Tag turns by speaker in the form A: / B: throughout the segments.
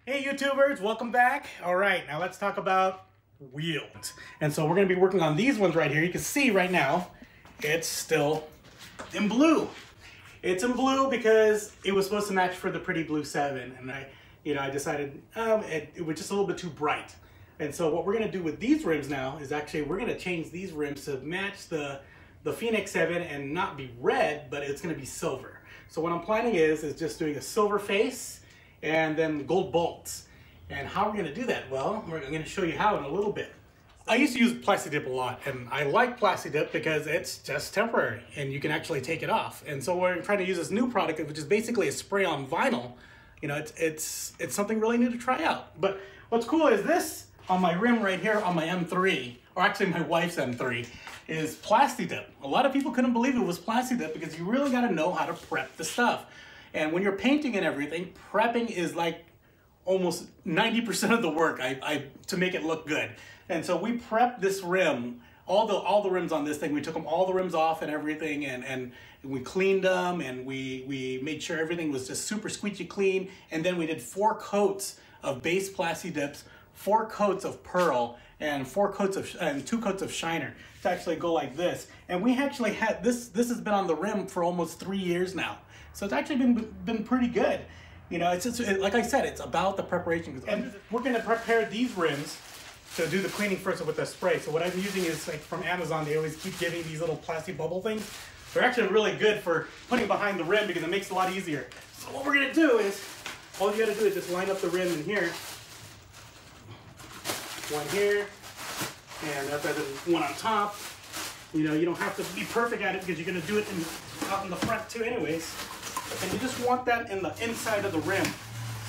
A: Hey YouTubers, welcome back. All right, now let's talk about wheels. And so we're gonna be working on these ones right here. You can see right now, it's still in blue. It's in blue because it was supposed to match for the Pretty Blue 7. And I decided it was just a little bit too bright. And so what we're gonna do with these rims now is actually, we're gonna change these rims to match the Phoenix 7 and not be red, but it's gonna be silver. So what I'm planning is just doing a silver face and then gold bolts. And how we're gonna do that? Well, I'm gonna show you how in a little bit. I used to use PlastiDip a lot, and I like PlastiDip because it's just temporary and you can actually take it off. And so we're trying to use this new product, which is basically a spray on vinyl. You know, it's something really new to try out. But what's cool is this on my rim right here on my M3, or actually my wife's M3, is PlastiDip. A lot of people couldn't believe it was PlastiDip because you really gotta know how to prep the stuff. And when you're painting and everything, prepping is like almost 90% of the work to make it look good. And so we prepped this rim, all the rims on this thing, we took all the rims off and everything, and we cleaned them, and we made sure everything was just super squeaky clean. And then we did 4 coats of base PlastiDips, 4 coats of pearl, and 2 coats of shiner to actually go like this. And we actually had this has been on the rim for almost 3 years now. So it's actually been pretty good. You know, it's just, like I said, it's about the preparation. And we're gonna prepare these rims to do the cleaning first with the spray. So what I'm using is like from Amazon. They always keep giving these little plastic bubble things. They're actually really good for putting behind the rim because it makes it a lot easier. So what we're gonna do is, all you gotta do is just line up the rim in here. One here, and that's one on top. You know, you don't have to be perfect at it because you're gonna do it out in the front too anyways. And you just want that in the inside of the rim,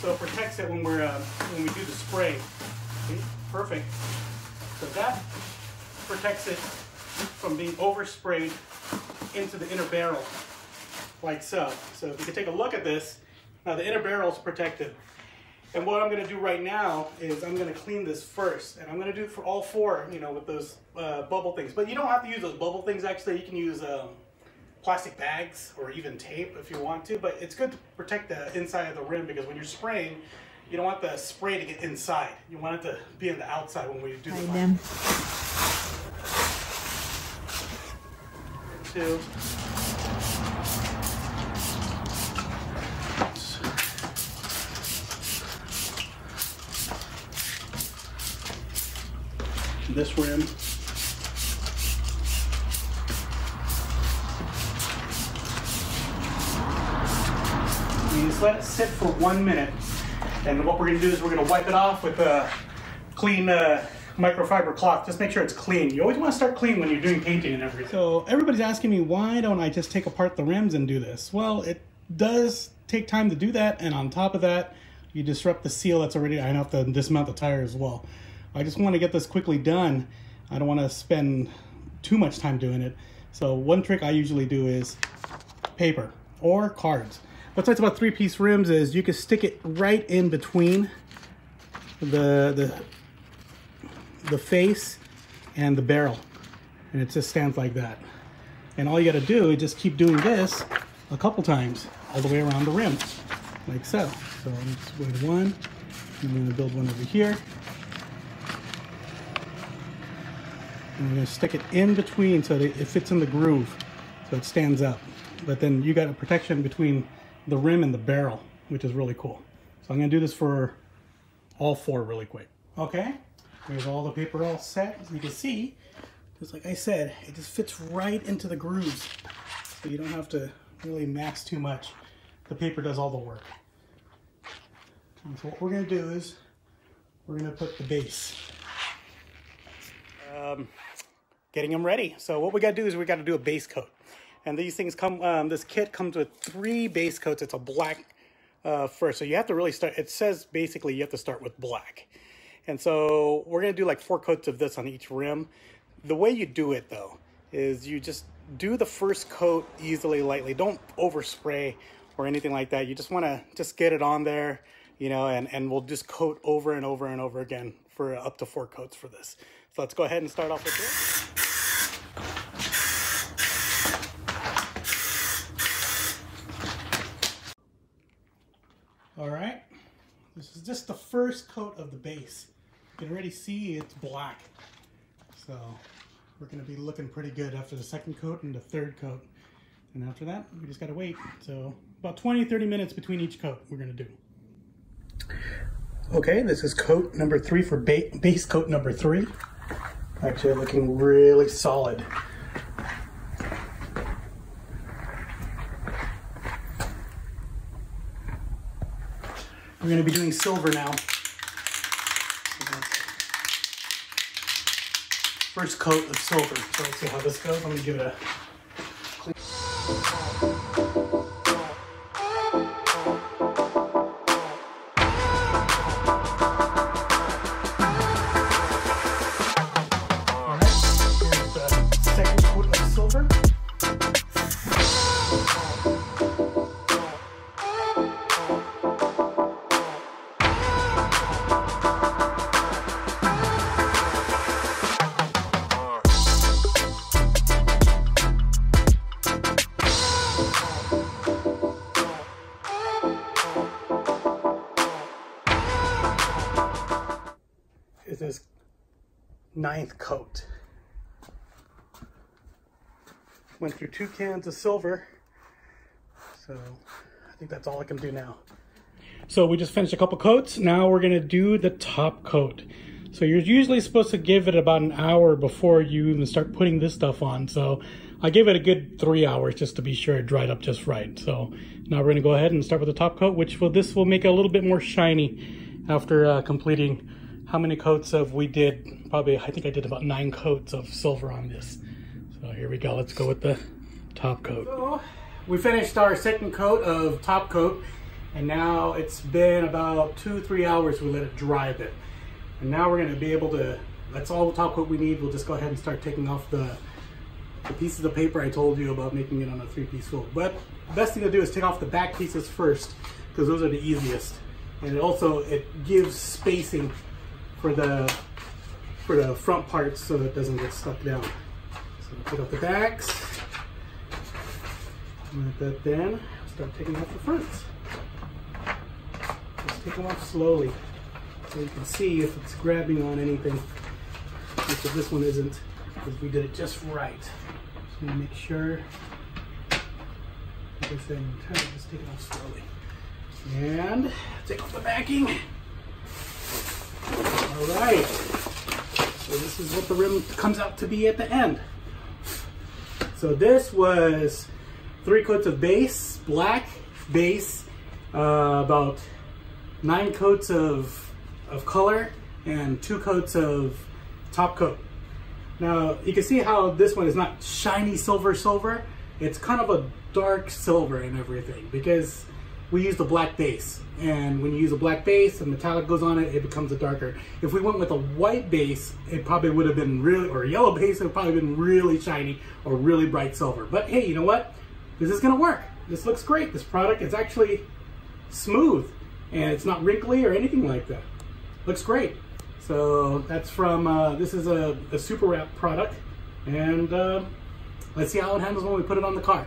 A: so it protects it when we do the spray. Okay, perfect. So that protects it from being oversprayed into the inner barrel, like so. So if you can take a look at this, now the inner barrel is protected. And what I'm going to do right now is I'm going to clean this first, and I'm going to do it for all 4, you know, with those bubble things. But you don't have to use those bubble things. Actually, you can use plastic bags or even tape if you want to, but it's good to protect the inside of the rim because when you're spraying, you don't want the spray to get inside. You want it to be on the outside when we do the final. 2. This rim. You just let it sit for 1 minute. And what we're going to do is we're going to wipe it off with a clean microfiber cloth. Just make sure it's clean. You always want to start clean when you're doing painting and everything. So everybody's asking me, why don't I just take apart the rims and do this? Well, it does take time to do that. And on top of that, you disrupt the seal that's already, I have to dismount the tire as well. I just want to get this quickly done. I don't want to spend too much time doing it. So one trick I usually do is paper or cards. What's nice about 3-piece rims is you can stick it right in between the face and the barrel, and it just stands like that. And all you got to do is just keep doing this a couple times all the way around the rim, like so. So I'm just going to 1. I'm going to build one over here. And I'm going to stick it in between so that it fits in the groove, so it stands up. But then you got a protection between the rim and the barrel, which is really cool. So I'm going to do this for all 4 really quick. Okay, here's all the paper all set. As you can see, just like I said, it just fits right into the grooves. So you don't have to really max too much. The paper does all the work. And so what we're going to do is we're going to put the base. Getting them ready. So what we got to do is we got to do a base coat. And these things come, this kit comes with 3 base coats. It's a black first. So you have to really start, it says basically you have to start with black. And so we're going to do like 4 coats of this on each rim. The way you do it though, is you just do the first coat easily, lightly. Don't overspray or anything like that. You just want to just get it on there, you know, and we'll just coat over and over and over again for up to 4 coats for this. So let's go ahead and start off with this. This is just the first coat of the base. You can already see it's black. So we're going to be looking pretty good after the second coat and the third coat. And after that, we just got to wait. So about 20-30 minutes between each coat we're going to do. Okay, this is coat number 3 for base coat number 3. Actually looking really solid. We're going to be doing silver now. First coat of silver. So let's see how this goes. I'm going to give it a clean. Is this 9th coat. Went through 2 cans of silver, so I think that's all I can do now. So we just finished a couple coats. Now we're gonna do the top coat. So you're usually supposed to give it about an hour before you even start putting this stuff on. So I gave it a good 3 hours just to be sure it dried up just right. So now we're gonna go ahead and start with the top coat, this will make it a little bit more shiny after completing. How many coats of we did? Probably, I think I did about 9 coats of silver on this. So here we go, let's go with the top coat. So we finished our second coat of top coat, and now it's been about 2-3 hours we let it dry a bit. And now we're gonna be able to, that's all the top coat we need. We'll just go ahead and start taking off the pieces of paper I told you about making it on a 3-piece quilt. But the best thing to do is take off the back pieces first, because those are the easiest. And it gives spacing for the front parts so that it doesn't get stuck down. So we'll take off the backs, and like that, then start taking off the fronts. Just take them off slowly so you can see if it's grabbing on anything, which this one isn't, because we did it just right. Just want to make sure, like I said, just take it off slowly. And take off the backing. All right, so this is what the rim comes out to be at the end. So this was 3 coats of base, black base, about 9 coats of color, and 2 coats of top coat. Now you can see how this one is not shiny silver. It's kind of a dark silver and everything, because we used a black base. And when you use a black base, the metallic goes on it, it becomes a darker. If we went with a white base, it probably would have been really, or a yellow base, it would probably been really shiny or really bright silver. But hey, you know what? This is gonna work. This looks great. This product is actually smooth and it's not wrinkly or anything like that. Looks great. So that's from, this is a SuperWrap product. And let's see how it handles when we put it on the car.